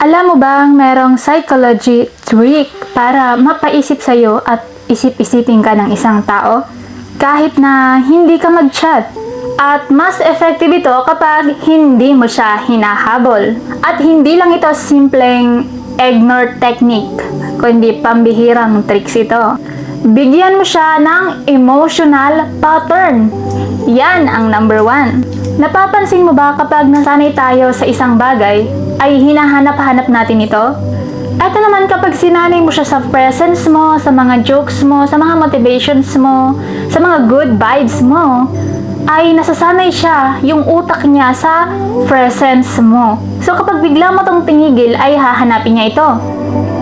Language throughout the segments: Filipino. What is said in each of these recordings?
Alam mo bang merong psychology trick para mapaisip sa'yo at isip-isipin ka ng isang tao? Kahit na hindi ka mag-chat. At mas effective ito kapag hindi mo siya hinahabol. At hindi lang ito simpleng ignore technique, kundi pambihirang tricks ito. Bigyan mo siya ng emotional pattern. Yan ang number 1. Napapansin mo ba kapag nasanay tayo sa isang bagay, ay hinahanap-hanap natin ito? Ito naman kapag sinanay mo siya sa presence mo, sa mga jokes mo, sa mga motivations mo, sa mga good vibes mo, ay nasasanay siya yung utak niya sa presence mo. So kapag bigla mo tong tinigil ay hahanapin niya ito.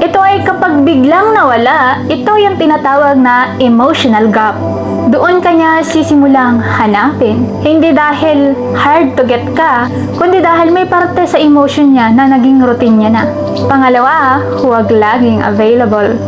Ito ay kapag biglang nawala, ito yung tinatawag na emotional gap. Doon ka niya sisimulang hanapin. Hindi dahil hard to get ka, kundi dahil may parte sa emotion niya na naging routine niya na. Pangalawa, huwag laging available.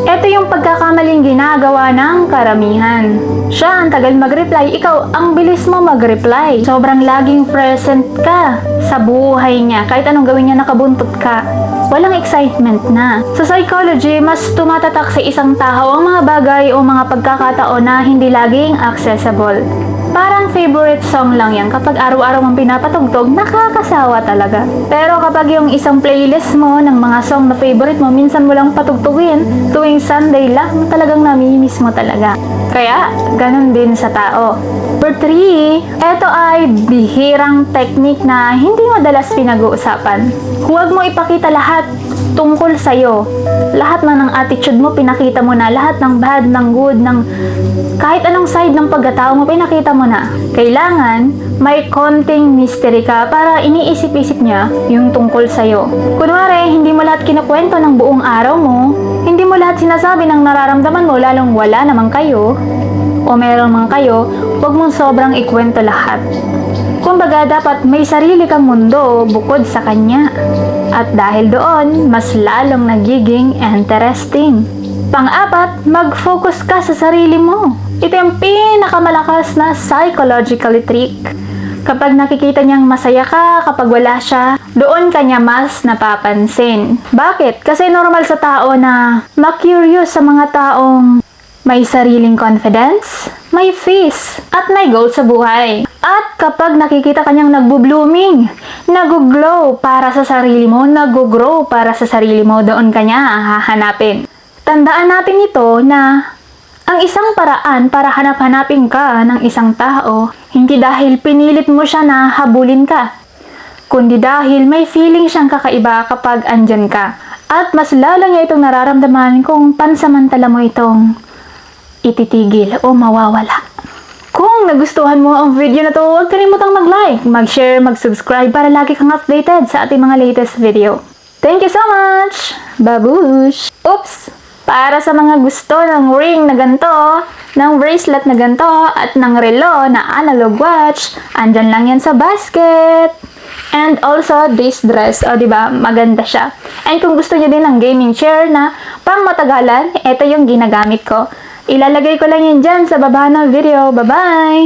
Ito yung pagkakamaling ginagawa ng karamihan. Siya ang tagal mag-reply, ikaw ang bilis mo mag-reply. Sobrang laging present ka sa buhay niya. Kahit anong gawin niya, nakabuntot ka. Walang excitement na. Sa psychology, mas tumatatak sa isang tao ang mga bagay o mga pagkakataon na hindi laging accessible. Parang favorite song lang yan. Kapag araw-araw mong pinapatugtog, nakakasawa talaga. Pero kapag yung isang playlist mo ng mga song na favorite mo, minsan mo lang patugtugin, tuwing Sunday lang, talagang namimiss mo talaga. Kaya, ganun din sa tao. Number 3, ito ay bihirang technique na hindi madalas pinag-uusapan. Huwag mo ipakita lahat tungkol sa'yo. Lahat na ng attitude mo, pinakita mo na. Lahat ng bad, ng good, ng kahit anong side ng pagkatao mo, pinakita mo na. Kailangan may konting mystery ka para iniisip-isip niya yung tungkol sa'yo. Kunwari, hindi mo lahat kinukwento ng buong araw mo, hindi mo lahat sinasabi ng nararamdaman mo, lalong wala naman kayo, o meron man kayo, huwag mong sobrang ikwento lahat. Kumbaga, dapat may sarili kang mundo bukod sa kanya. At dahil doon, mas lalong nagiging interesting. Pang-apat, mag-focus ka sa sarili mo. Ito yung pinakamalakas na psychological trick. Kapag nakikita niyang masaya ka, kapag wala siya, doon ka niya mas napapansin. Bakit? Kasi normal sa tao na ma-curious sa mga taong may sariling confidence, may face, at may goal sa buhay. At kapag nakikita kanyang nagbo-blooming, nag-glow para sa sarili mo, nag-grow para sa sarili mo, doon kanya hahanapin. Tandaan natin ito na ang isang paraan para hanap-hanapin ka ng isang tao, hindi dahil pinilit mo siya na habulin ka, kundi dahil may feeling siyang kakaiba kapag andyan ka. At mas lalo niya itong nararamdaman kung pansamantala mo itong ititigil o mawawala. Kung nagustuhan mo ang video na to, huwag kalimutang mag-like, mag-share, mag-subscribe para lagi kang updated sa ating mga latest video. Thank you so much! Babush! Oops! Para sa mga gusto ng ring na ganito, ng bracelet na ganito, at ng relo na analog watch, andyan lang yan sa basket. And also, this dress, o diba, maganda siya. And kung gusto niyo din ng gaming chair na pang matagalan, ito yung ginagamit ko. Ilalagay ko lang yan dyan sa baba ng video. Bye-bye!